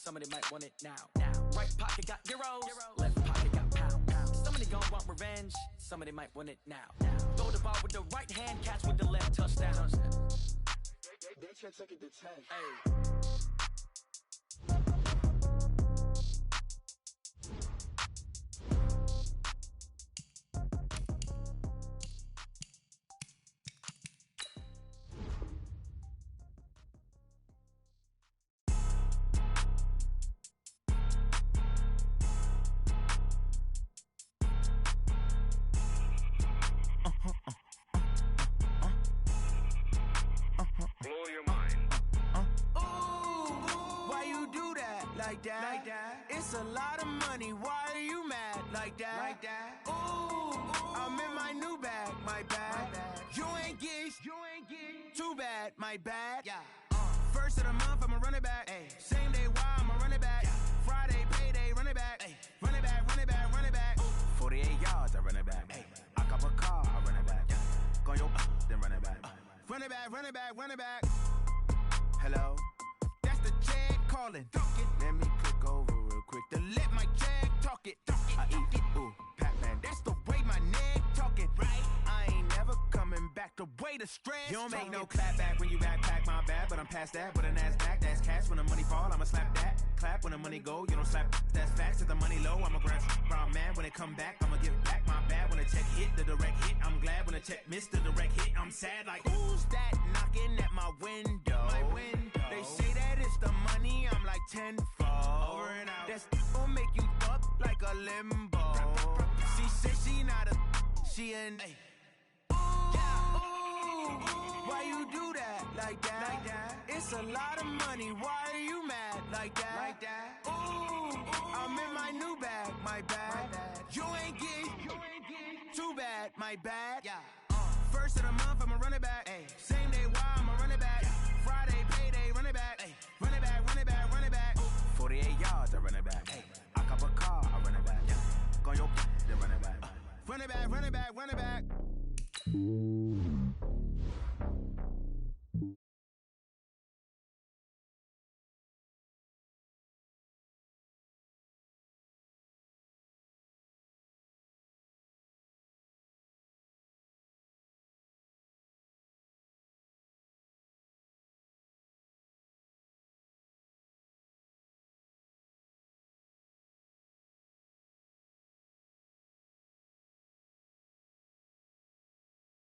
somebody might want it now. Right pocket got euros, left pocket got pounds. Somebody gon' want revenge, somebody might want it now. Throw the ball with the right hand, catch with the left, touchdown. They can't take it to 10. Hey. It's a lot of money, why are you mad like that? Ooh, I'm in my new bag, my bad. You ain't get too bad, my bad. First of the month, I'ma run it back. Same day, why I'ma run it back. Friday, payday, run it back. Run it back, run it back, run it back. 48 yards, I run it back. I cop a car, I run it back. Go your then run it back. Run it back, run it back, run it back. Hello, that's the check calling. Let me click over real quick to let my check talk it. I eat it, ooh, Pac-Man, that's the way my neck talking. Right, I ain't never coming back the way the stress. You don't make no clap back when you backpack, my bad, but I'm past that. But a NASDAQ, that's cash. When the money fall, I'ma slap that. Clap when the money go, you don't slap. That's facts. If the money low, I'ma grab brown man. When it come back, I'ma give back my bad. When the check hit, the direct hit, I'm glad. When the check missed the direct hit, I'm sad. Like, who's that knocking at my window? My window. They say that it's the money, I'm like tenfold. Over and out. That's gon' make you up like a limbo. She said she not a, she an. Why you do that like that? It's a lot of money, why are you mad like that? Ooh, I'm in my new bag, my bad. You ain't get too bad, my bad. First of the month, I'ma run it back. Same day, why I'ma run it back. Friday, payday, run it back. Run it back, run it back, run it back. 48 yards, I run it back. I cop a car, I run it back. Go your then run it back. Run it back, run it back, run it back.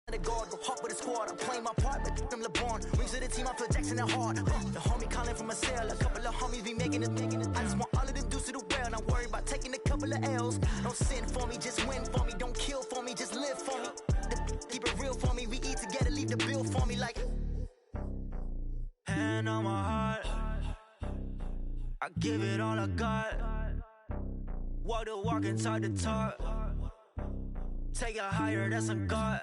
The guard go hop with the squad. I'm playing my part, but them LeBron. Rings of the team, I feel Jackson at hard. The homie calling from a cell. A couple of homies be making it. I just want all of them dudes to do well. Not worry about taking a couple of L's. Don't sin for me, just win for me. Don't kill for me, just live for me. Keep it real for me. We eat together, leave the bill for me like. Hand on my heart, I give it all I got. Walk the walk and talk the talk. Take it higher, that's a God.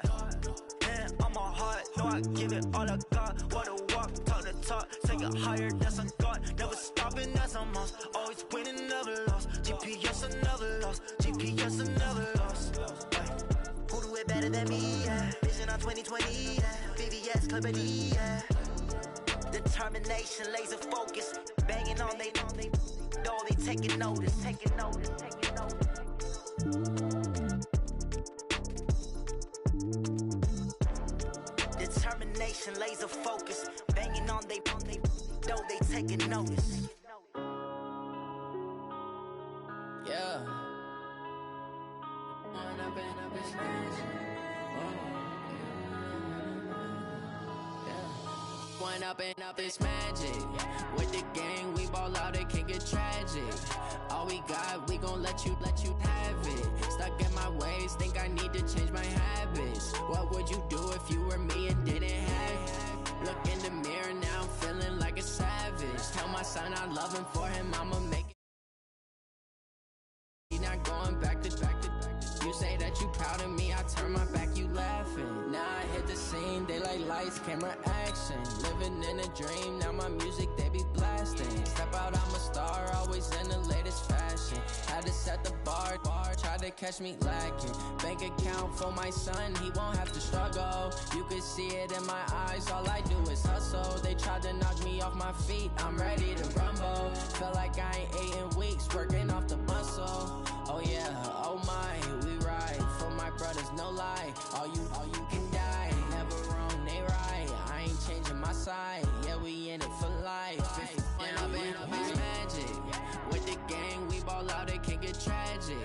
Hand on my heart, know I give it all I got. Walk the walk, talk the talk. Take it higher, that's a God. Never stopping, that's a must. Always winning, never lost. GPS, I never lost. GPS, I never lost. Who do it better than me? Yeah. Vision on 2020. Yeah. VVS, Clippity. Yeah. Determination, laser focus. Banging on they know they taking notice. Taking notice, taking notice. Determination, laser focus, banging on they know they taking notice. Yeah. One up and up, it's magic. With the gang, we ball out, it can get tragic. All we got, we gon' let you have it. Stuck in my ways, think I need to change my habits. What would you do if you were me and didn't have it? Look in the mirror, now I'm feeling like a savage. Tell my son I love him, for him I'ma make it. Not going back to. You say that you proud of me, I turn my back, you laughing. Now I hit the scene, they like lights, camera, action. Living in a dream, now my music, they be blasting. Step out, I'm a star, always in the latest fashion. Had to set the bar, try to might catch me lacking. Bank account for my son, he won't have to struggle. You could see it in my eyes, all I do is hustle. They tried to knock me off my feet, I'm ready to rumble. Feel like I ain't ate in weeks, working off the muscle. Oh yeah, oh my, we ride for my brothers, no lie. All you can die, never wrong, they right. I ain't changing my side, yeah, we in it for life. And I've been magic. With the gang, we ball out, it can get tragic.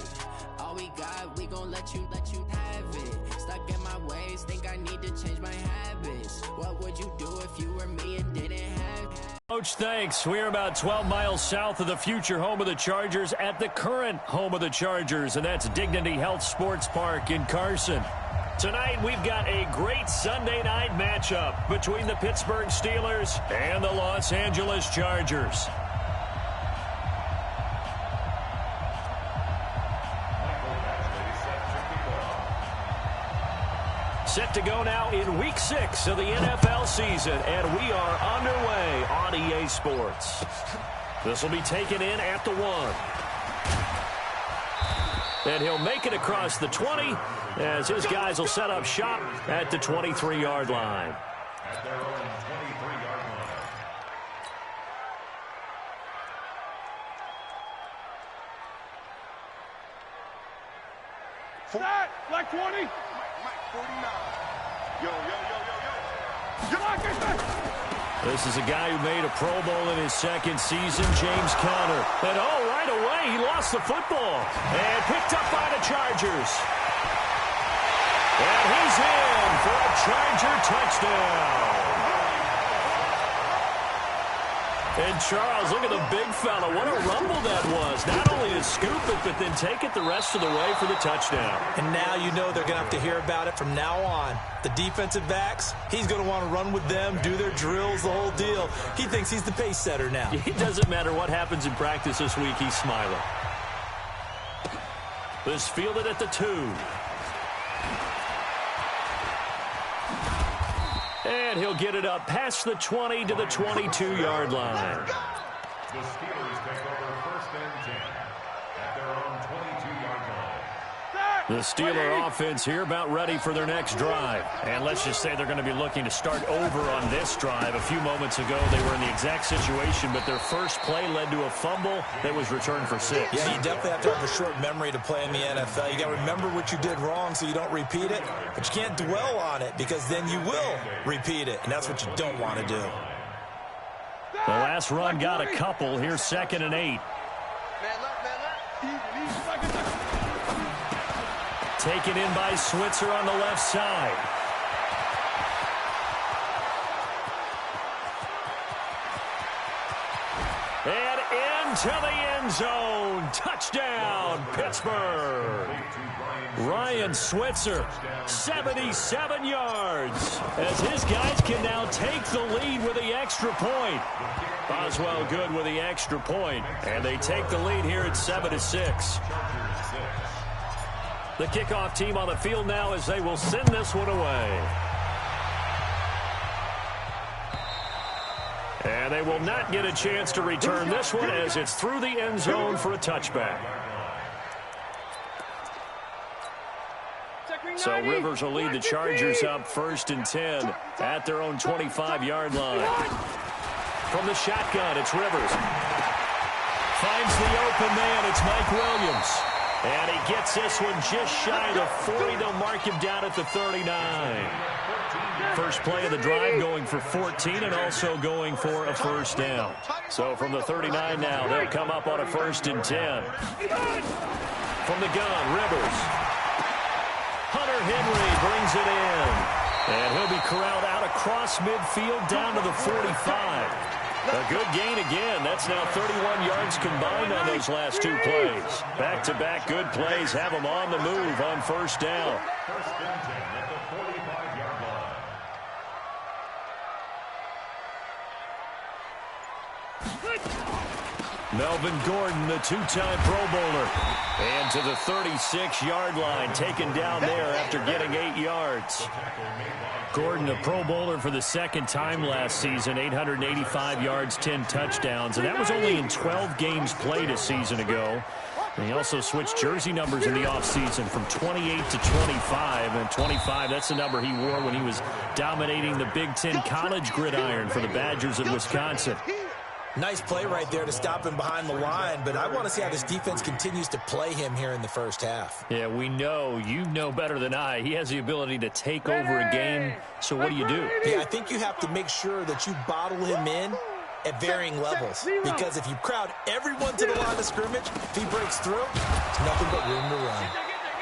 All we got, we gon' let you have it. Stuck in my ways, think I need to change my habits. What would you do if you were me and didn't have it? Coach, thanks. We're about 12 miles south of the future home of the Chargers at the current home of the Chargers, and that's Dignity Health Sports Park in Carson. Tonight, we've got a great Sunday night matchup between the Pittsburgh Steelers and the Los Angeles Chargers. Set to go now in Week 6 of the NFL season, and we are underway on EA Sports. This will be taken in at the 1. And he'll make it across the 20 as his guys will set up shop at the 23-yard line. At their own 23-yard line. Set! Black 20! Mike 49. Yo. This is a guy who made a Pro Bowl in his second season, James Conner. And right away, he lost the football. And picked up by the Chargers. And he's in for a Charger touchdown. And Charles, look at the big fella. What a rumble that was. Not only to scoop it, but then take it the rest of the way for the touchdown. And now you know they're going to have to hear about it from now on. The defensive backs, he's going to want to run with them, do their drills, the whole deal. He thinks he's the pace setter now. It doesn't matter what happens in practice this week, he's smiling. This fielded at the 2. And he'll get it up past the 20 to the 22-yard line. The Steelers take over 1st and 10 at their own 22-yard line. The Steeler offense here about ready for their next drive. And let's just say they're going to be looking to start over on this drive. A few moments ago, they were in the exact situation, but their first play led to a fumble that was returned for 6. Yeah, you definitely have to have a short memory to play in the NFL. You got to remember what you did wrong so you don't repeat it, but you can't dwell on it because then you will repeat it, and that's what you don't want to do. The last run got a couple. Here's 2nd and 8. Taken in by Switzer on the left side. And into the end zone. Touchdown, Pittsburgh. Ryan Switzer, 77 yards, as his guys can now take the lead with the extra point. Boswell good with the extra point, and they take the lead here at 7-6. The kickoff team on the field now as they will send this one away. And they will not get a chance to return this one as it's through the end zone for a touchback. So Rivers will lead the Chargers up 1st and 10 at their own 25-yard line. From the shotgun, it's Rivers. Finds the open man, it's Mike Williams. And he gets this one just shy of the 40. They'll mark him down at the 39. First play of the drive going for 14 and also going for a first down. So from the 39 now, they'll come up on a 1st and 10. From the gun, Rivers. Hunter Henry brings it in. And he'll be corralled out across midfield down to the 45. A good gain again. That's now 31 yards combined on those last 2 plays. Back-to-back good plays have them on the move on 1st down. 1st and 10 at the 45-yard line. Melvin Gordon, the 2-time Pro Bowler. And to the 36-yard line, taken down there after getting 8 yards. Gordon, a Pro Bowler for the 2nd time last season, 885 yards, 10 touchdowns. And that was only in 12 games played a season ago. He also switched jersey numbers in the offseason from 28 to 25. And 25, that's the number he wore when he was dominating the Big Ten college gridiron for the Badgers of Wisconsin. Nice play right there to stop him behind the line, but I want to see how this defense continues to play him here in the first half. Yeah, we know. You know better than I. He has the ability to take over a game, so what do you do? Yeah, I think you have to make sure that you bottle him in at varying levels, because if you crowd everyone to the line of scrimmage, if he breaks through, there's nothing but room to run.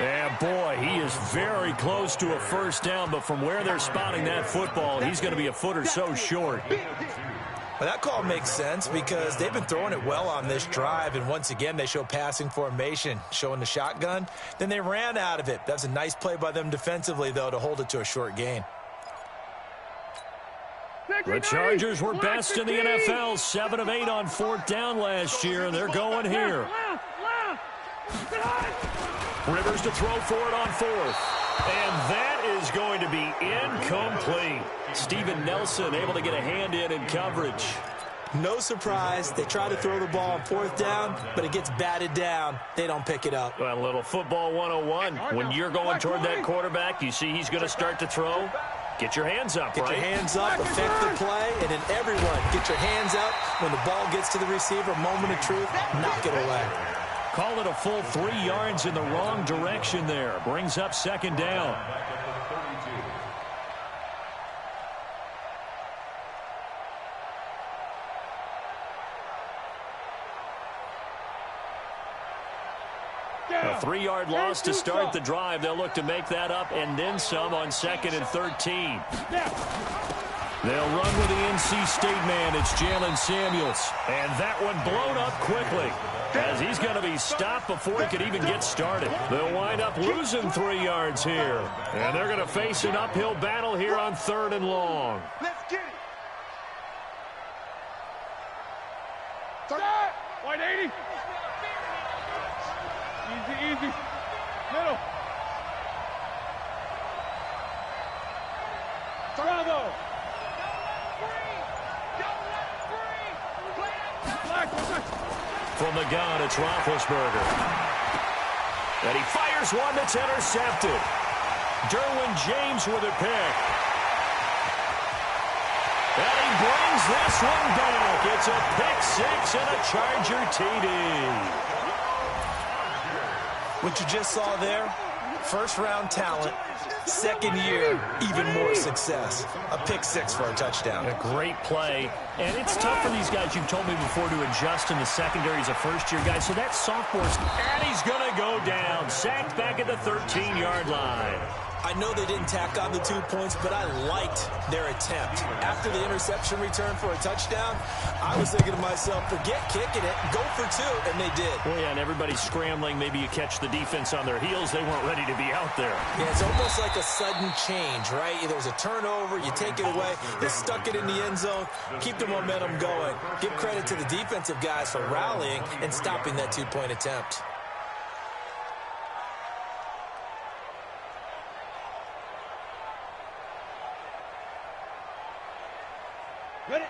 Yeah, boy, he is very close to a first down, but from where they're spotting that football, he's going to be a foot or so short. Well, that call makes sense because they've been throwing it well on this drive, and once again, they show passing formation, showing the shotgun. Then they ran out of it. That's a nice play by them defensively, though, to hold it to a short gain. The Chargers were best in the NFL, 7 of 8 on fourth down last year, and they're going here. Rivers to throw for it on fourth. And that is going to be incomplete. Steven Nelson able to get a hand in coverage. No surprise. They try to throw the ball on fourth down, but it gets batted down. They don't pick it up. Well, a little football 101. When you're going toward that quarterback, you see he's going to start to throw. Get your hands up, right? Get your hands up, affect the play, and then everyone get your hands out. When the ball gets to the receiver, moment of truth, knock it away. Call it a full 3 yards in the wrong direction there. Brings up second down. A 3-yard loss to start the drive. They'll look to make that up and then some on 2nd and 13. They'll run with the NC State man. It's Jalen Samuels. And that one blown up quickly, as he's going to be stopped before he could even get started. They'll wind up losing 3 yards here. And they're going to face an uphill battle here on 3rd and long. Let's get it. Wide 80. Easy. Middle. Bravo. From the gun, it's Roethlisberger. And he fires one that's intercepted. Derwin James with a pick. And he brings this one back. It's a pick 6 and a Charger TD. What you just saw there, first-round talent, second year, even more success. A pick 6 for a touchdown. A great play. And it's tough for these guys, you've told me before, to adjust in the secondary as a first-year guy. So that sophomore's, and he's going to go down. Sacked back at the 13-yard line. I know they didn't tack on the 2 points, but I liked their attempt. After the interception return for a touchdown, I was thinking to myself, forget kicking it, go for 2, and they did. Well, yeah, and everybody's scrambling. Maybe you catch the defense on their heels. They weren't ready to be out there. Yeah, it's almost like a sudden change, right? There's a turnover, you take it away, they stuck it in the end zone, keep the momentum going. Give credit to the defensive guys for rallying and stopping that 2-point attempt.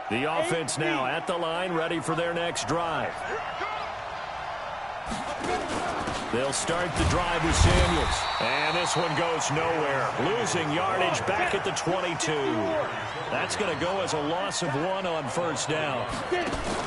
The offense now at the line, ready for their next drive. They'll start the drive with Samuels. And this one goes nowhere. Losing yardage back at the 22. That's going to go as a loss of 1 on first down.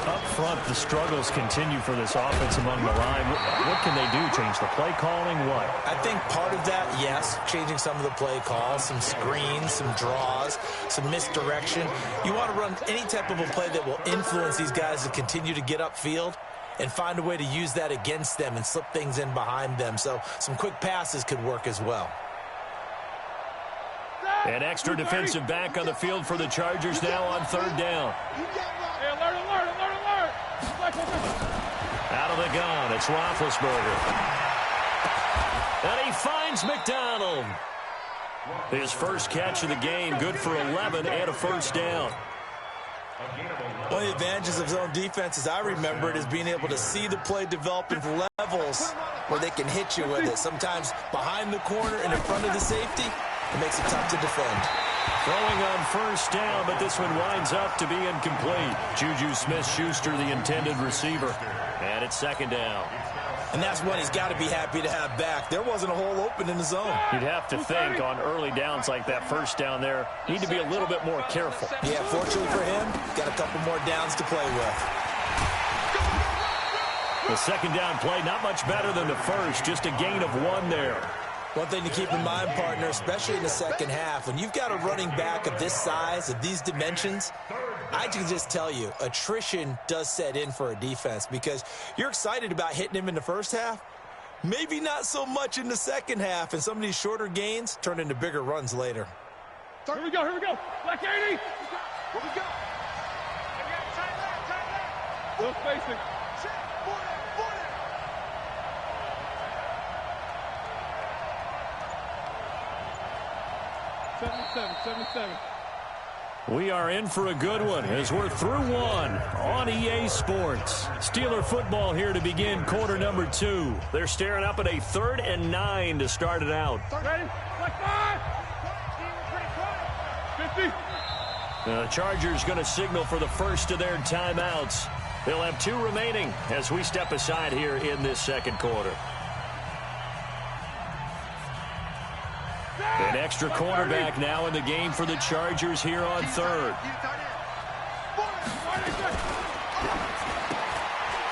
Up front, the struggles continue for this offense among the line. What can they do? Change the play calling? What? I think part of that, yes, changing some of the play calls, some screens, some draws, some misdirection. You want to run any type of a play that will influence these guys to continue to get upfield and find a way to use that against them and slip things in behind them. So some quick passes could work as well. An extra defensive back on the field for the Chargers now on 3rd down. Hey, alert. Out of the gun, it's Roethlisberger. And he finds McDonald. His first catch of the game, good for 11 and a first down. One of the advantages of zone defense, as I remember it, is being able to see the play develop in levels where they can hit you with it. Sometimes behind the corner and in front of the safety, it makes it tough to defend. Throwing on first down, but this one winds up to be incomplete. Juju Smith-Schuster, the intended receiver. And it's 2nd down. And that's one he's got to be happy to have back. There wasn't a hole open in the zone. You'd have to think on early downs like that first down there, need to be a little bit more careful. Yeah, fortunately for him, got a couple more downs to play with. The second down play, not much better than the first, just a gain of 1 there. One thing to keep in mind, partner, especially in the second half, when you've got a running back of this size, of these dimensions, I can just tell you, attrition does set in for a defense because you're excited about hitting him in the first half, maybe not so much in the second half, and some of these shorter gains turn into bigger runs later. Here we go. Black 80. Here we go. Little spacing. 77. We are in for a good one as we're through 1 on EA Sports. Steeler football here to begin quarter number 2. They're staring up at a 3rd and 9 to start it out. Ready? Black 5. 50. The Chargers going to signal for the first of their timeouts. They'll have 2 remaining as we step aside here in this second quarter. An extra cornerback now in the game for the Chargers here on 3rd.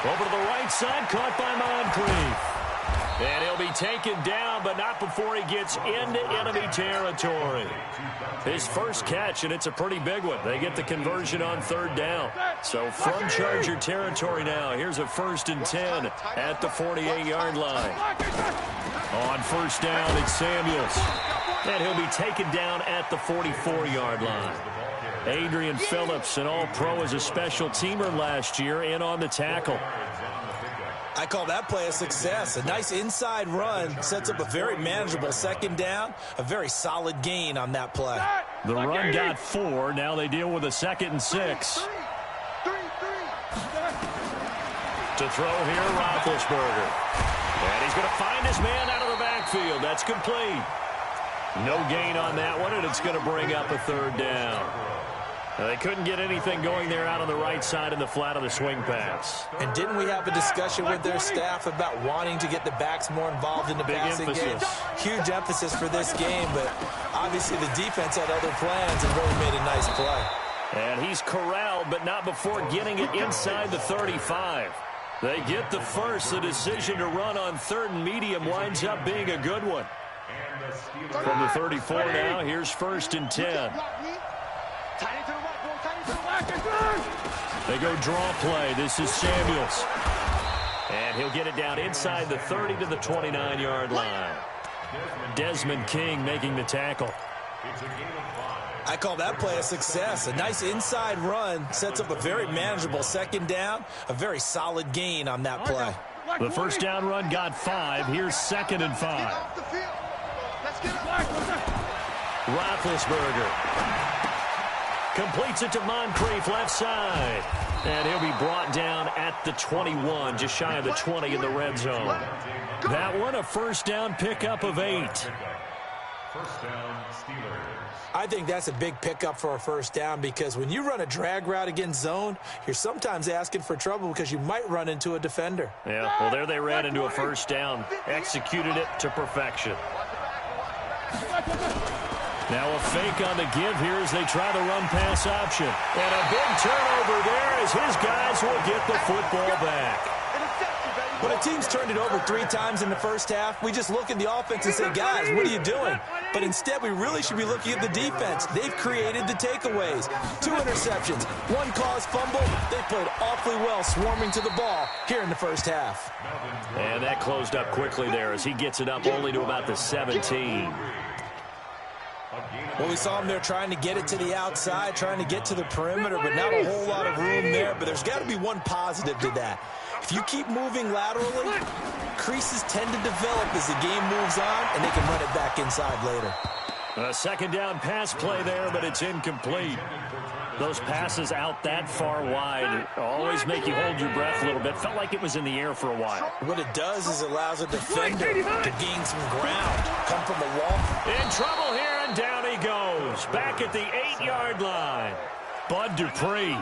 Over to the right side, caught by Moncrief. And he'll be taken down, but not before he gets into enemy territory. His first catch, and it's a pretty big one. They get the conversion on 3rd down. So from Charger territory now, here's a 1st and 10 at the 48-yard line. On 1st down, it's Samuels. And he'll be taken down at the 44-yard line. Adrian Phillips, an all-pro as a special teamer last year, in on the tackle. I call that play a success. A nice inside run sets up a very manageable 2nd down. A very solid gain on that play. The run got 4. Now they deal with a 2nd and 6. To throw here, Roethlisberger. And he's going to find his man out of the backfield. That's complete. No gain on that one, and it's going to bring up a 3rd down. They couldn't get anything going there out on the right side in the flat of the swing pass. And didn't we have a discussion with their staff about wanting to get the backs more involved in the passing game? Huge emphasis for this game, but obviously the defense had other plans and really made a nice play. And he's corralled, but not before getting it inside the 35. They get the first. The decision to run on 3rd and medium winds up being a good one. From the 34 now, here's 1st and 10. They go draw play. This is Samuels. And he'll get it down inside the 30 to the 29-yard line. Desmond King making the tackle. I call that play a success. A nice inside run sets up a very manageable 2nd down. A very solid gain on that play. The 1st down run got 5. Here's 2nd and 5. Roethlisberger completes it to Moncrief left side. And he'll be brought down at the 21, just shy of the 20 in the red zone. That one a 1st down pickup of 8. 1st down, Steelers. I think that's a big pickup for a 1st down because when you run a drag route against zone, you're sometimes asking for trouble because you might run into a defender. Yeah, well, there they ran into a 1st down. Executed it to perfection. Now a fake on the give here as they try the run-pass option. And a big turnover there as his guys will get the football back. When a team's turned it over 3 times in the first half, we just look at the offense and say, guys, what are you doing? But instead, we really should be looking at the defense. They've created the takeaways. 2 interceptions, 1 caused fumble. They played awfully well swarming to the ball here in the first half. And that closed up quickly there as he gets it up only to about the 17. Well, we saw him there trying to get it to the outside, trying to get to the perimeter, but not a whole lot of room there. But there's got to be one positive to that. If you keep moving laterally, creases tend to develop as the game moves on, and they can run it back inside later. A 2nd down pass play there, but it's incomplete. Those passes out that far wide always make you hold your breath a little bit. Felt like it was in the air for a while. What it does is allows a defender to gain some ground, come from the wall. In trouble here, and down he goes. Back at the 8-yard line. Bud Dupree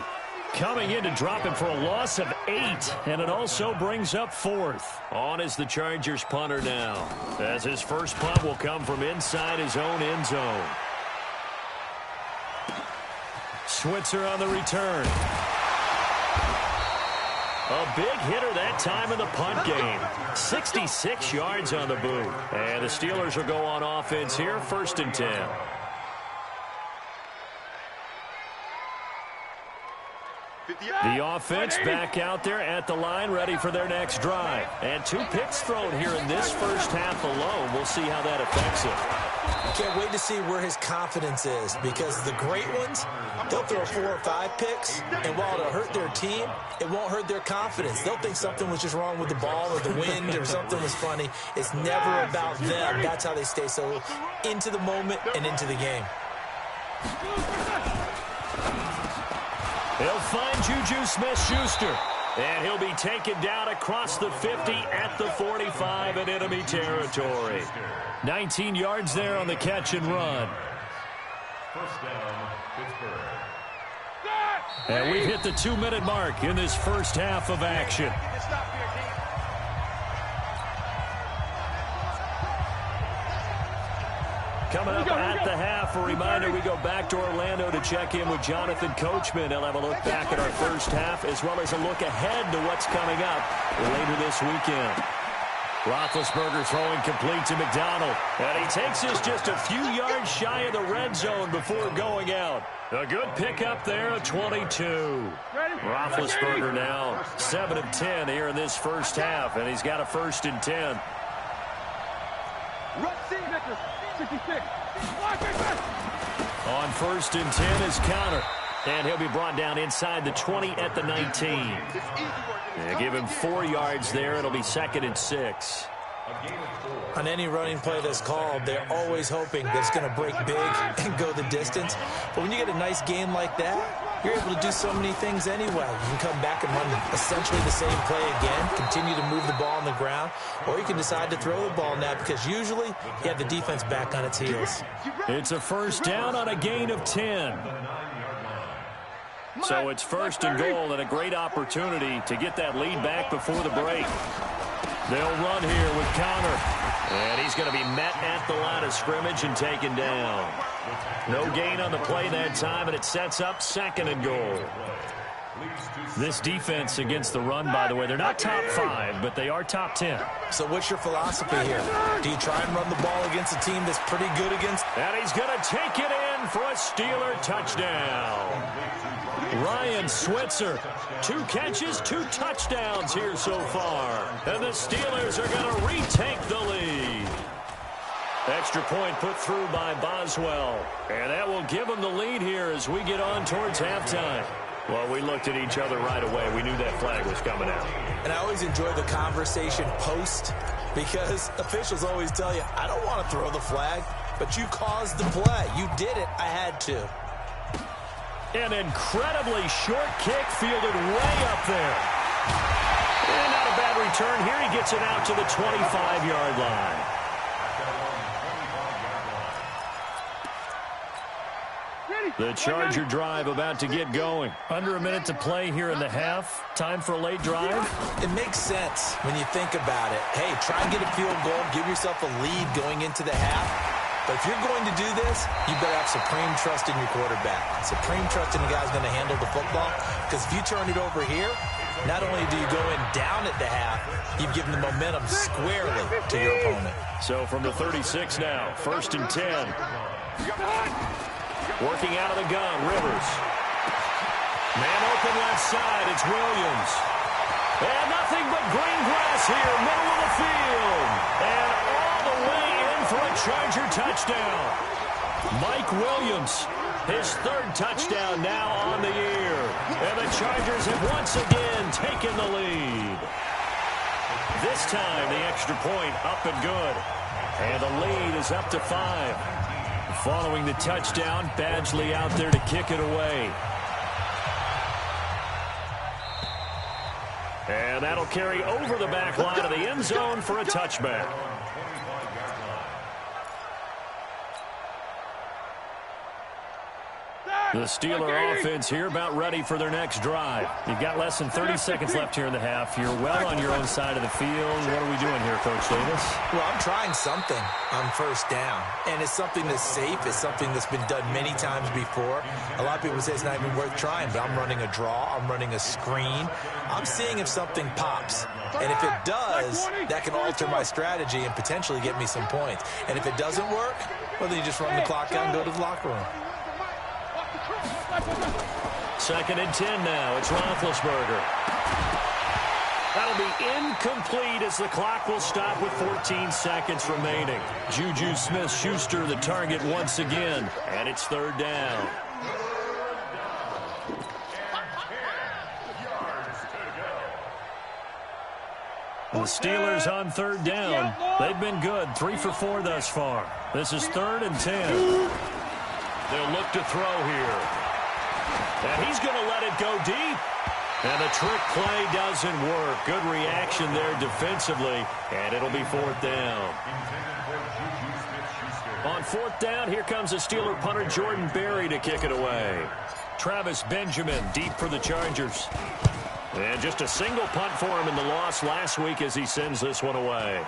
Coming in to drop it for a loss of 8, and it also brings up 4th. On is the Chargers punter now, as his first punt will come from inside his own end zone. Switzer on the return. A big hitter that time in the punt game. 66 yards on the boot. And the Steelers will go on offense here, 1st and 10. The offense back out there at the line, ready for their next drive. And 2 picks thrown here in this first half alone. We'll see how that affects him. Can't wait to see where his confidence is, because the great ones, they'll throw 4 or 5 picks, and while it'll hurt their team, it won't hurt their confidence. They'll think something was just wrong with the ball or the wind or something was funny. It's never about them. That's how they stay so into the moment and into the game. He'll find Juju Smith-Schuster, and he'll be taken down across the 50 at the 45 in enemy territory. 19 yards there on the catch and run. First down, Pittsburgh. And we've hit the 2-minute mark in this first half of action. Coming up at the half, a reminder, we go back to Orlando to check in with Jonathan Coachman. He'll have a look back at our first half, as well as a look ahead to what's coming up later this weekend. Roethlisberger throwing complete to McDonald. And he takes us just a few yards shy of the red zone before going out. A good pickup there, a 22. Roethlisberger now 7 of 10 here in this first half, and he's got a 1st and 10. On 1st and 10 is Counter. And he'll be brought down inside the 20 at the 19. Yeah, give him 4 yards there. It'll be 2nd and 6. On any running play that's called, they're always hoping that it's going to break big and go the distance. But when you get a nice game like that, you're able to do so many things anyway. You can come back and run essentially the same play again, continue to move the ball on the ground, or you can decide to throw the ball now, because usually you have the defense back on its heels. It's a first down on a gain of 10. So it's 1st and goal, and a great opportunity to get that lead back before the break. They'll run here with Counter. And he's going to be met at the line of scrimmage and taken down. No gain on the play that time, and it sets up 2nd and goal. This defense against the run, by the way, they're not top 5, but they are top 10. So what's your philosophy here? Do you try and run the ball against a team that's pretty good against? And he's going to take it in for a Steeler touchdown. Ryan Switzer, 2 catches, 2 touchdowns here so far. And the Steelers are going to retake the lead. Extra point put through by Boswell. And that will give them the lead here as we get on towards halftime. Well, we looked at each other right away. We knew that flag was coming out. And I always enjoy the conversation post, because officials always tell you, I don't want to throw the flag, but you caused the play. You did it. I had to. An incredibly short kick fielded way up there. And not a bad return here. He gets it out to the 25-yard line. The Charger drive about to get going. Under a minute to play here in the half. Time for a late drive. It makes sense when you think about it. Hey, try and get a field goal. Give yourself a lead going into the half. But if you're going to do this, you better have supreme trust in your quarterback. Supreme trust in the guy's going to handle the football. Because if you turn it over here, not only do you go in down at the half, you've given the momentum squarely to your opponent. So from the 36 now, 1st and 10. Working out of the gun, Rivers. Man open left side, it's Williams. And nothing but green grass here, middle of the field. And all the way in for a Charger touchdown. Mike Williams, his 3rd touchdown now on the year. And the Chargers have once again taken the lead. This time, the extra point up and good. And the lead is up to 5. Following the touchdown, Badgley out there to kick it away. And that'll carry over the back line of the end zone for a touchback. The Steeler offense here about ready for their next drive. You've got less than 30 seconds left here in the half. You're well on your own side of the field. What are we doing here, Coach Davis? Well, I'm trying something on first down, and it's something that's safe. It's something that's been done many times before. A lot of people say it's not even worth trying, but I'm running a draw. I'm running a screen. I'm seeing if something pops. And if it does, that can alter my strategy and potentially get me some points. And if it doesn't work, well, then you just run the clock out and go to the locker room. 2nd and 10 now. It's Roethlisberger. That'll be incomplete as the clock will stop with 14 seconds remaining. Juju Smith-Schuster the target once again, and it's 3rd down. The Steelers on 3rd down. They've been good, 3 for 4 thus far. This is 3rd and 10. They'll look to throw here. And he's going to let it go deep. And the trick play doesn't work. Good reaction there defensively. And it'll be 4th down. On 4th down, here comes the Steeler punter Jordan Berry to kick it away. Travis Benjamin deep for the Chargers. And just a single punt for him in the loss last week as he sends this one away.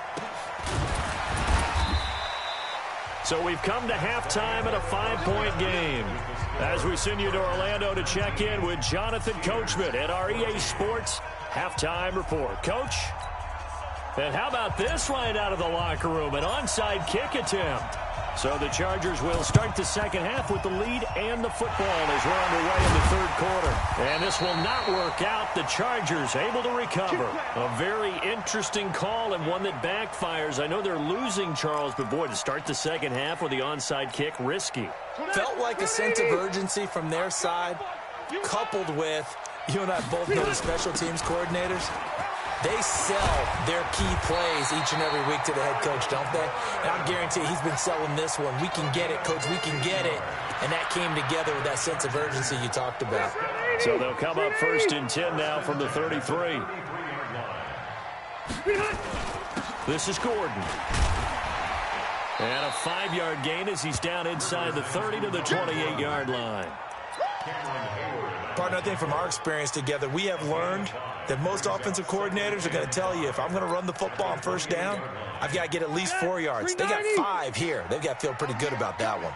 So we've come to halftime in a 5-point game. As we send you to Orlando to check in with Jonathan Coachman at our EA Sports Halftime Report. Coach? And how about this right out of the locker room? An onside kick attempt. So the Chargers will start the second half with the lead and the football as we're underway in the 3rd quarter. And this will not work out. The Chargers able to recover. A very interesting call and one that backfires. I know they're losing, Charles, but boy, to start the second half with the onside kick, risky. Felt like a sense of urgency from their side, coupled with, you and I both know the special teams coordinators. They sell their key plays each and every week to the head coach, don't they? And I guarantee he's been selling this one. We can get it, coach. We can get it. And that came together with that sense of urgency you talked about. So they'll come up 1st and 10 now from the 33. This is Gordon. And a 5-yard gain as he's down inside the 30 to the 28-yard line. Partner, I think from our experience together, we have learned that most offensive coordinators are going to tell you, if I'm going to run the football on 1st down, I've got to get at least 4 yards. They got 5 here. They've got to feel pretty good about that one.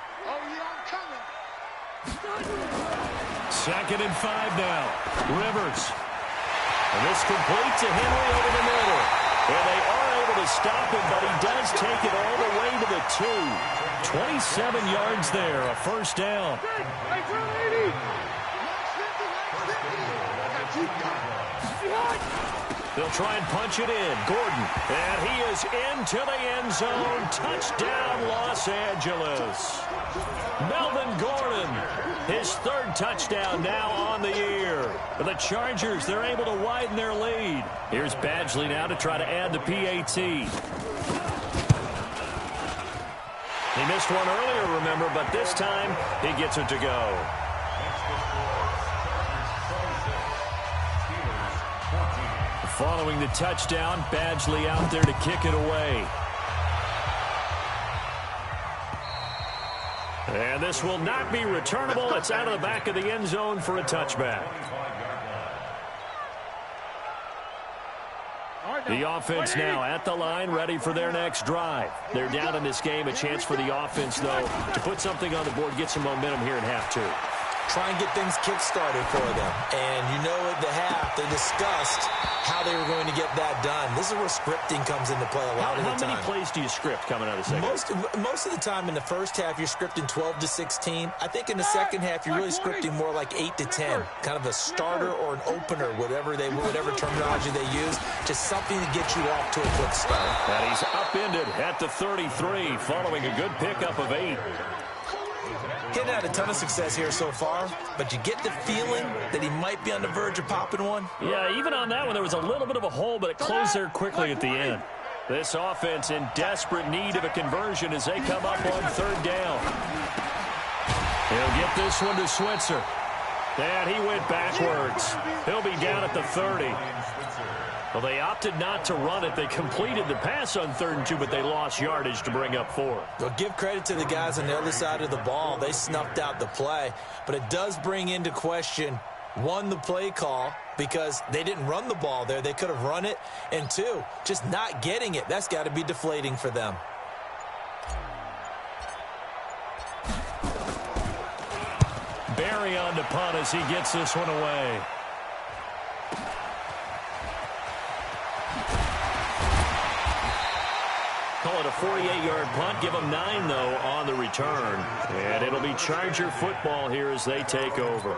2nd and 5 now. Rivers. And this complete to Henry over the middle. And they are able to stop him, but he does take it all the way to the 2. 27 yards there, a 1st down. They'll try and punch it in. Gordon. And he is into the end zone. Touchdown, Los Angeles. Melvin Gordon. His 3rd touchdown now on the year. For the Chargers, they're able to widen their lead. Here's Badgley now to try to add the PAT. He missed one earlier, remember, but this time he gets it to go. Following the touchdown, Badgley out there to kick it away. And this will not be returnable. It's out of the back of the end zone for a touchback. The offense now at the line, ready for their next drive. They're down in this game. A chance for the offense, though, to put something on the board, get some momentum here in half 2. Try and get things kick-started for them. And you know at the half, they discussed how they were going to get that done. This is where scripting comes into play a lot of the time. How many plays do you script coming out of the second? Most of the time in the first half, you're scripting 12 to 16. I think in the second half, you're really scripting more like 8 to 10. Kind of a starter or an opener, whatever terminology they use. Just something to get you off to a quick start. And he's upended at the 33, following a good pickup of 8. He's had a ton of success here so far, but you get the feeling that he might be on the verge of popping one. Yeah, even on that one, there was a little bit of a hole, but it closed there quickly at the end. This offense in desperate need of a conversion as they come up on 3rd down. He'll get this one to Switzer. And he went backwards. He'll be down at the 30. Well, they opted not to run it. They completed the pass on 3rd and 2, but they lost yardage to bring up 4. Well, give credit to the guys on the other side of the ball. They snuffed out the play, but it does bring into question, 1, the play call, because they didn't run the ball there. They could have run it, and 2, just not getting it. That's got to be deflating for them. Barry on to punt as he gets this one away. Call it a 48-yard punt. Give them 9, though, on the return. And it'll be Charger football here as they take over.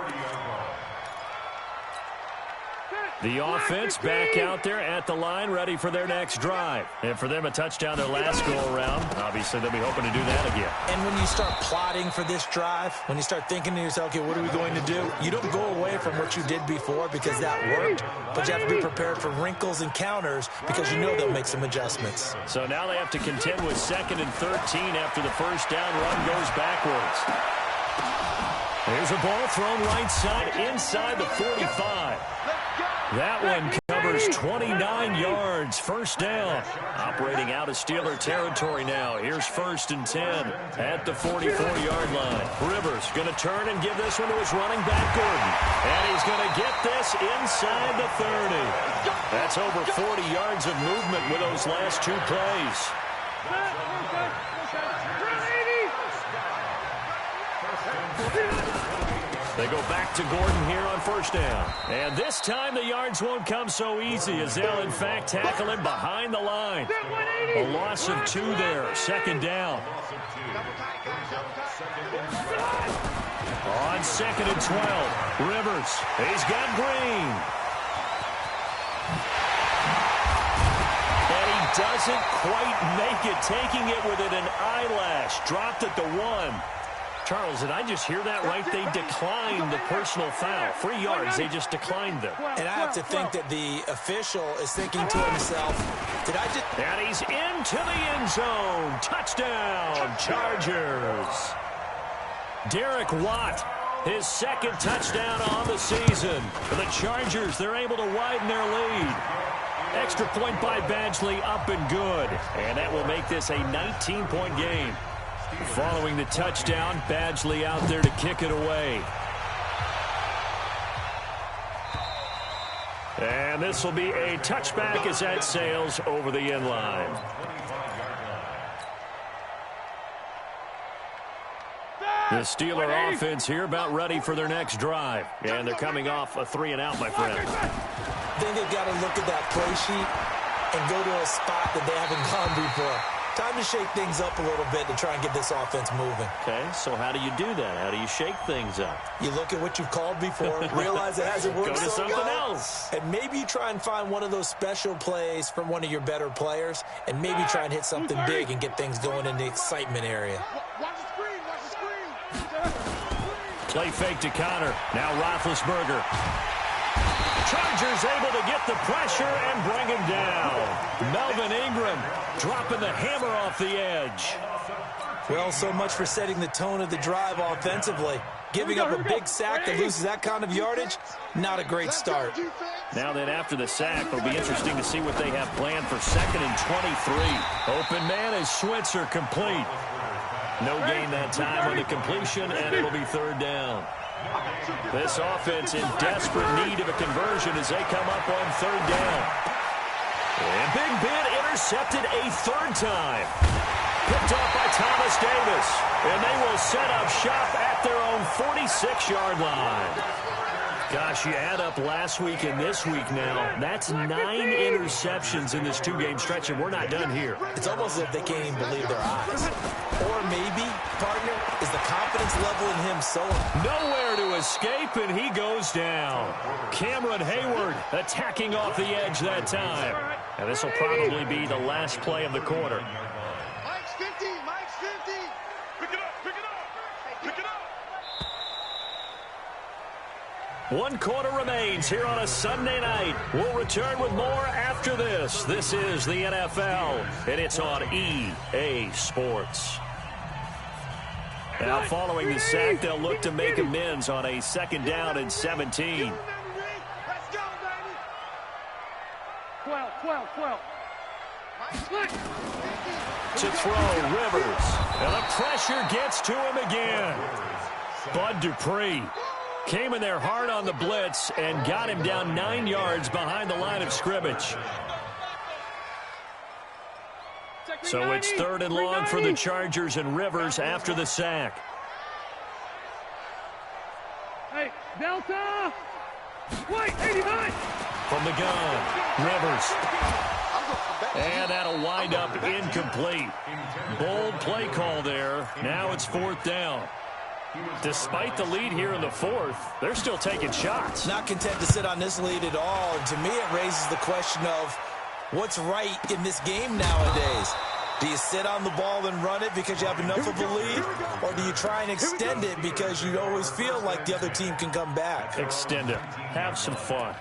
The offense back out there at the line, ready for their next drive. And for them, a touchdown their last go-around. Obviously, they'll be hoping to do that again. And when you start plotting for this drive, when you start thinking to yourself, okay, what are we going to do? You don't go away from what you did before because that worked, but you have to be prepared for wrinkles and counters because you know they'll make some adjustments. So now they have to contend with 2nd and 13 after the first down run goes backwards. Here's a ball thrown right side inside the 45. That one covers 29 yards, first down. Operating out of Steeler territory now. Here's 1st and 10 at the 44-yard line. Rivers going to turn and give this one to his running back, Gordon. And he's going to get this inside the 30. That's over 40 yards of movement with those last 2 plays. They go back to Gordon here on first down. And this time the yards won't come so easy as they'll, in fact, tackle him behind the line. A loss of 2 there, 2nd down. On 2nd and 12, Rivers. He's got Green. And he doesn't quite make it, taking it within an eyelash. Dropped at the 1. Charles, did I just hear that right? They declined the personal foul. 3 yards, they just declined them. And I have to think that the official is thinking to himself, did I just... And he's into the end zone. Touchdown, Chargers. Derek Watt, his 2nd touchdown on the season. For the Chargers, they're able to widen their lead. Extra point by Badgley, up and good. And that will make this a 19-point game. Following the touchdown, Badgley out there to kick it away. And this will be a touchback as that sails over the end line. The Steeler offense here about ready for their next drive. And they're coming off a 3-and-out, my friend. I think they've got to look at that play sheet and go to a spot that they haven't gone before. Time to shake things up a little bit to try and get this offense moving. Okay, so how do you do that? How do you shake things up? You look at what you've called before, realize it hasn't worked Go to so something well, else. and maybe you try and find one of those special plays from one of your better players, and maybe try and hit something big and get things going in the excitement area. Watch the screen, watch the screen. Play fake to Connor. Now Roethlisberger. Chargers able to get the pressure and bring him down. Melvin Ingram dropping the hammer off the edge. Well, so much for setting the tone of the drive offensively. Giving up a big sack that loses that kind of yardage, not a great start. Now then, after the sack, it'll be interesting to see what they have planned for 2nd and 23. Open man is Switzer, complete. No gain that time on the completion, and it'll be 3rd down. This offense in desperate need of a conversion as they come up on 3rd down. And Big Ben intercepted a 3rd time. Picked off by Thomas Davis. And they will set up shop at their own 46-yard line. Gosh, you add up last week and this week now, that's 9 interceptions in this 2-game stretch, and we're not done here. It's almost as if they can't even believe their eyes. Or maybe, partner, is the confidence level in him so high? Nowhere to escape, and he goes down. Cameron Hayward attacking off the edge that time. And this will probably be the last play of the quarter. Mike's 50, Mike's 50. Pick it up, pick it up, pick it up. 1 quarter remains here on a Sunday night. We'll return with more after this. This is the NFL, and it's on EA Sports. Now, following the sack, they'll look to make amends on a 2nd down and 17. 12. To throw, Rivers. And the pressure gets to him again. Bud Dupree came in there hard on the blitz and got him down 9 yards behind the line of scrimmage. So it's 3rd and long for the Chargers, and Rivers after the sack. Hey, Delta! Wait, 89! From the gun, Rivers. And that'll wind up incomplete. Bold play call there. Now it's 4th down. Despite the lead here in the 4th, they're still taking shots. Not content to sit on this lead at all. And to me, it raises the question of what's right in this game nowadays. Do you sit on the ball and run it because you have enough of a lead? Or do you try and extend it because you always feel like the other team can come back? Extend it. Have some fun.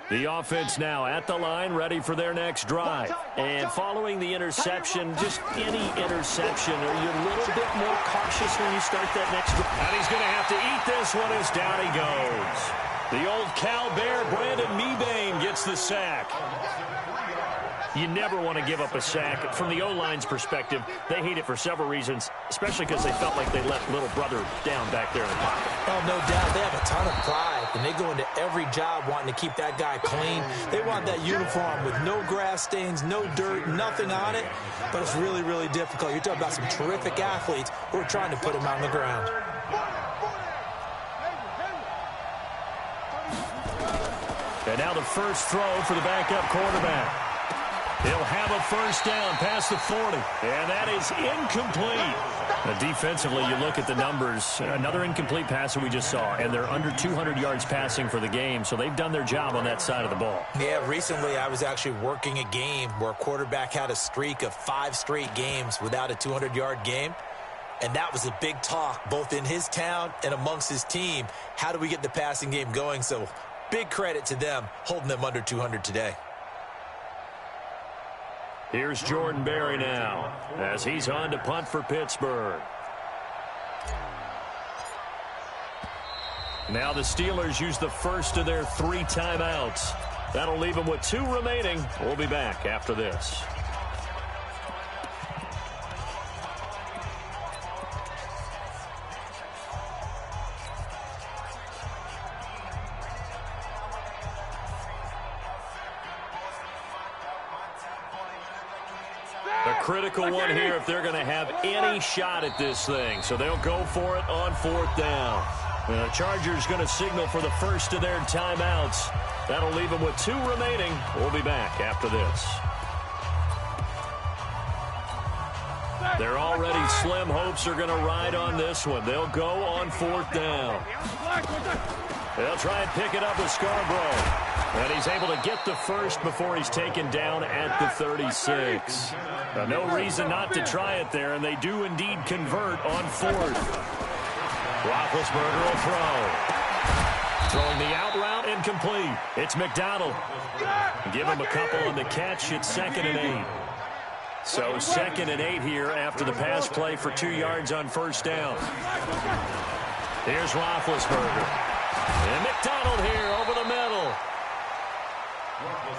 The offense now at the line, ready for their next drive. And following the interception, just any interception, are you a little bit more cautious when you start that next drive? And he's going to have to eat this one as down he goes. The old Cal Bear, Brandon Mebane, gets the sack. You never want to give up a sack. From the O-line's perspective, they hate it for several reasons, especially because they felt like they let little brother down back there in the pocket. Oh, no doubt. They have a ton of pride, and they go into every job wanting to keep that guy clean. They want that uniform with no grass stains, no dirt, nothing on it, but it's really, really difficult. You're talking about some terrific athletes who are trying to put him on the ground. And now the first throw for the backup quarterback. He'll have a first down past the 40. And that is incomplete. Now, defensively, you look at the numbers. Another incomplete pass that we just saw. And they're under 200 yards passing for the game. So they've done their job on that side of the ball. Yeah, recently I was actually working a game where a quarterback had a streak of 5 straight games without a 200-yard game. And that was a big talk, both in his town and amongst his team. How do we get the passing game going? So big credit to them holding them under 200 today. Here's Jordan Berry now as he's on to punt for Pittsburgh. Now the Steelers use the first of their 3 timeouts. That'll leave them with 2 remaining. We'll be back after this. Critical one here if they're going to have any shot at this thing. So they'll go for it on 4th down. The Chargers going to signal for the first of their timeouts. That'll leave them with 2 remaining. We'll be back after this. Their already slim hopes are going to ride on this one. They'll go on 4th down. They'll try and pick it up with Scarborough. And he's able to get the first before he's taken down at the 36. Now, no reason not to try it there, and they do indeed convert on 4th. Roethlisberger will throw. Throwing the out route, incomplete. It's McDonald. Give him a couple on the catch. It's 2nd and 8. So 2nd and 8 here after the pass play for 2 yards on 1st down. Here's Roethlisberger. And McDonald here over the middle.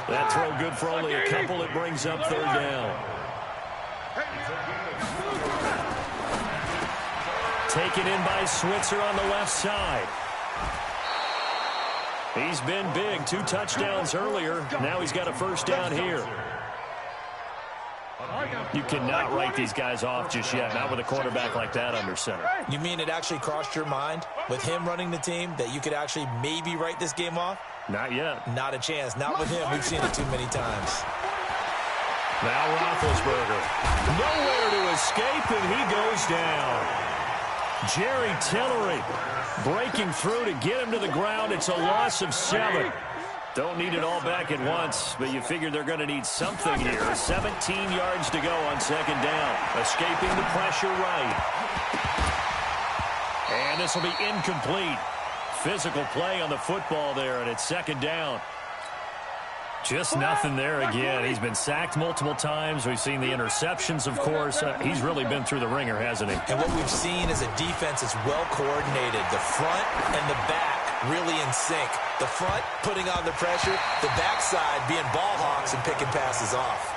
That throw good for only a couple. It brings up 3rd down. Taken in by Switzer on the left side. He's been big. 2 touchdowns earlier. Now he's got a first down here. You cannot write these guys off just yet, not with a quarterback like that under center. You mean it actually crossed your mind with him running the team that you could actually maybe write this game off? Not yet. Not a chance. Not with him. We've seen it too many times. Now Roethlisberger. Nowhere to escape, and he goes down. Jerry Tillery breaking through to get him to the ground. It's a loss of 7. Don't need it all back at once, but you figure they're going to need something here. 17 yards to go on 2nd down. Escaping the pressure right. And this will be incomplete. Physical play on the football there, and it's 2nd down. Just nothing there again. He's been sacked multiple times. We've seen the interceptions, of course. He's really been through the ringer, hasn't he? And what we've seen is a defense that's well coordinated. The front and the back really in sync. The front putting on the pressure, the backside being ball hawks and picking passes off.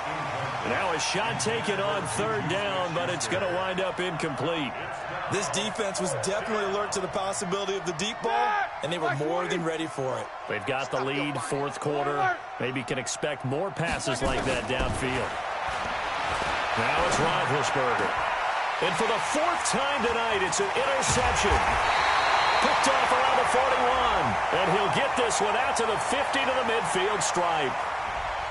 Now a shot taken on third down, but it's going to wind up incomplete. This defense was definitely alert to the possibility of the deep ball, and they were more than ready for it. They've got the lead, fourth quarter. Maybe can expect more passes like that downfield. Now it's Roethlisberger. And for the fourth time tonight, it's an interception. Picked off around the 41. And he'll get this one out to the 50 to the midfield stripe.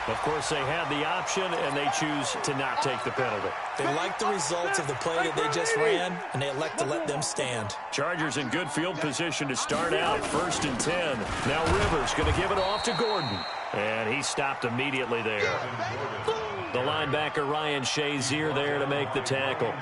Of course, they had the option, and they choose to not take the penalty. They like the results of the play that they just ran, and they elect to let them stand. Chargers in good field position to start out, 1st and 10. Now Rivers going to give it off to Gordon. And he stopped immediately there. The linebacker, Ryan Shazier, there to make the tackle.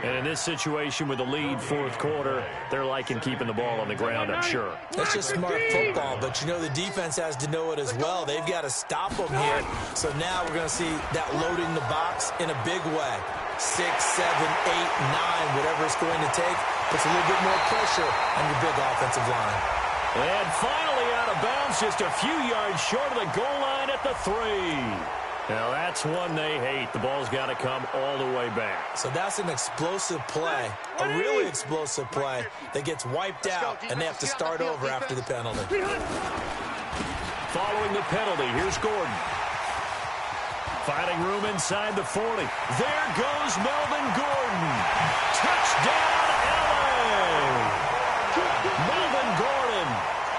And in this situation with the lead, fourth quarter, they're liking keeping the ball on the ground, I'm sure. That's just smart football, but you know the defense has to know it as well. They've got to stop them here. So now we're going to see that loading the box in a big way. 6, 7, 8, 9, whatever it's going to take, puts a little bit more pressure on your big offensive line. And finally out of bounds, just a few yards short of the goal line at the 3. Now that's one they hate. The ball's got to come all the way back. So that's an explosive play, a really explosive play that gets wiped out, and they have to start over after the penalty. Following the penalty, here's Gordon. Finding room inside the 40. There goes Melvin Gordon. Touchdown, LA! Melvin Gordon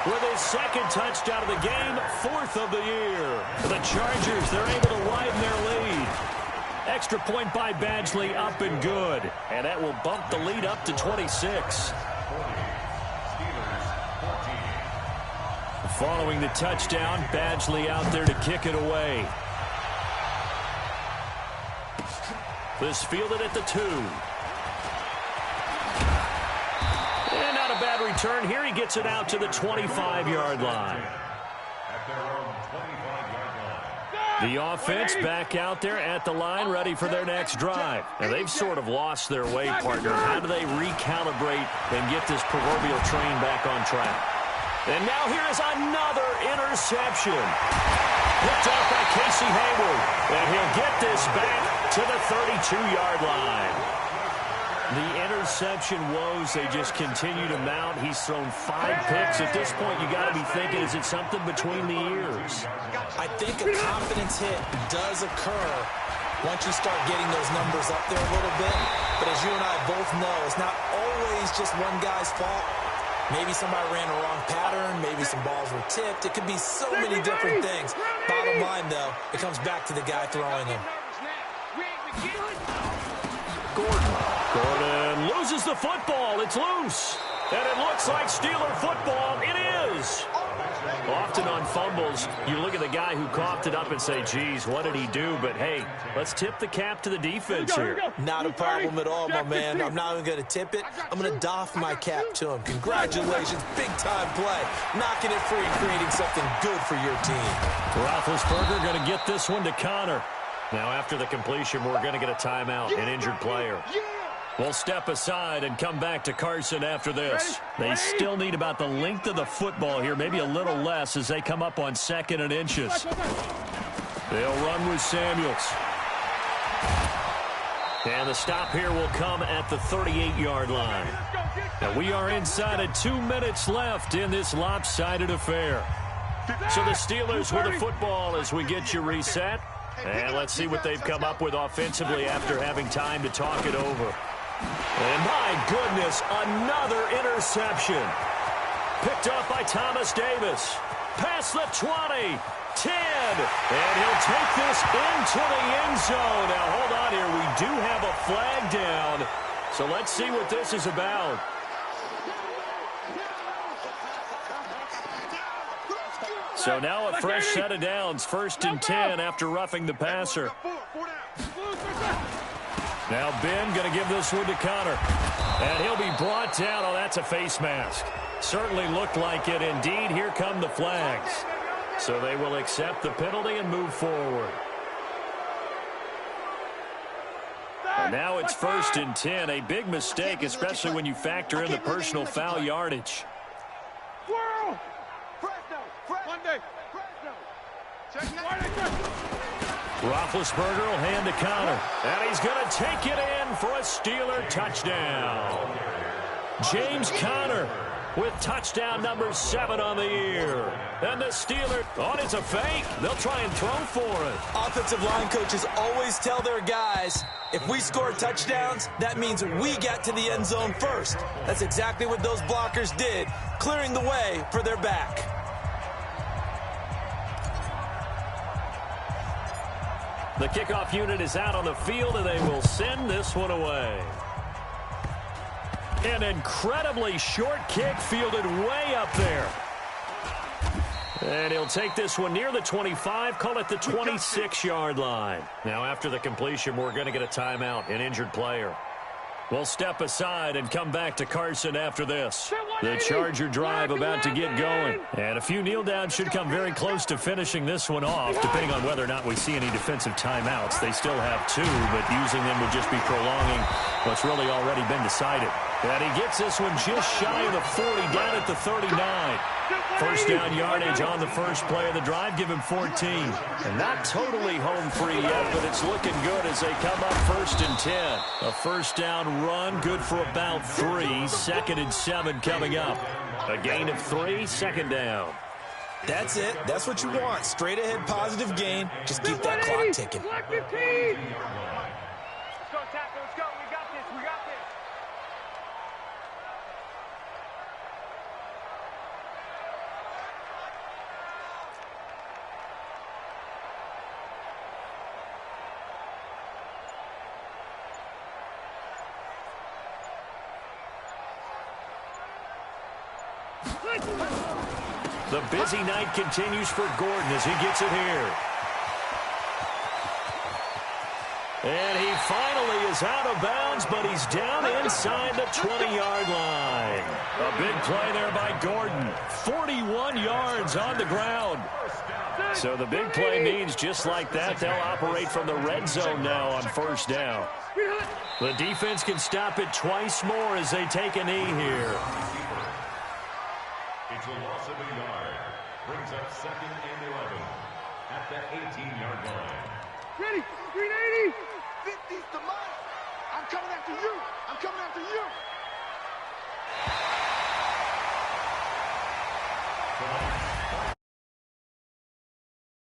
with his second touchdown of the game, 4th of the year. The Chargers, they're able to widen their lead. Extra point by Badgley, up and good. And that will bump the lead up to 26. Following the touchdown, Badgley out there to kick it away. This fielded at the 2. And not a bad return. Here he gets it out to the 25-yard line. The offense back out there at the line, ready for their next drive. Now, they've sort of lost their way, partner. How do they recalibrate and get this proverbial train back on track? And now here is another interception. Picked off by Casey Hayward. And he'll get this back to the 32-yard line. The interception woes, they just continue to mount. He's thrown 5 picks. At this point, you got to be thinking, is it something between the ears? I think a confidence hit does occur once you start getting those numbers up there a little bit. But as you and I both know, it's not always just one guy's fault. Maybe somebody ran a wrong pattern. Maybe some balls were tipped. It could be so many different things. Bottom line, though, it comes back to the guy throwing them. Gordon loses the football. It's loose. And it looks like Steeler football. It is. Often on fumbles, you look at the guy who coughed it up and say, geez, what did he do? But, hey, let's tip the cap to the defense here. Not a problem at all, my man. I'm not even going to tip it. I'm going to doff my cap to him. Congratulations. Big-time play. Knocking it free, creating something good for your team. Roethlisberger going to get this one to Connor. Now, after the completion, we're going to get a timeout, an injured player. We'll step aside and come back to Carson after this. They still need about the length of the football here, maybe a little less as they come up on 2nd and inches. They'll run with Samuels. And the stop here will come at the 38-yard line. Now, we are inside of 2 minutes left in this lopsided affair. So the Steelers with the football as we get you reset. And let's see what they've come up with offensively after having time to talk it over. And my goodness, another interception. Picked off by Thomas Davis. Past the 20, 10. And he'll take this into the end zone. Now, hold on here. We do have a flag down. So let's see what this is about. So now a fresh set of downs. 1st and 10 after roughing the passer. Now Ben going to give this one to Connor. And he'll be brought down. Oh, that's a face mask. Certainly looked like it. Indeed, here come the flags. So they will accept the penalty and move forward. And now it's 1st and 10. A big mistake, especially when you factor in the personal foul yardage. Roethlisberger will hand the counter. And he's going to take it in for a Steeler touchdown. James Conner with touchdown number 7 on the year. And the Steelers, it's a fake. They'll try and throw for it. Offensive line coaches always tell their guys, if we score touchdowns, that means we get to the end zone first. That's exactly what those blockers did, clearing the way for their back. The kickoff unit is out on the field, and they will send this one away. An incredibly short kick fielded way up there. And he'll take this one near the 25, call it the 26-yard line. Now, after the completion, we're going to get a timeout, an injured player. We'll step aside and come back to Carson after this. The Charger drive about to get going. And a few kneel downs should come very close to finishing this one off, depending on whether or not we see any defensive timeouts. They still have 2, but using them would just be prolonging what's really already been decided. And he gets this one just shy of the 40, down at the 39. First down yardage on the first play of the drive, give him 14. And not totally home free yet, but it's looking good as they come up 1st and 10. A first down run, good for about 3. 2nd and 7 coming up. A gain of 3, 2nd down. That's it. That's what you want. Straight ahead positive gain. Just keep that clock ticking. Let's go, Tackle. Let's go. We got this. We got this. The busy night continues for Gordon as he gets it here. And he finally is out of bounds, but he's down inside the 20-yard line. A big play there by Gordon. 41 yards on the ground. So the big play means just like that, they'll operate from the red zone now on first down. The defense can stop it twice more as they take a knee here. It's a loss of a yard. Brings up 2nd and 11 at the 18-yard line. Ready? 380. 50's the mark. I'm coming after you. I'm coming after you. The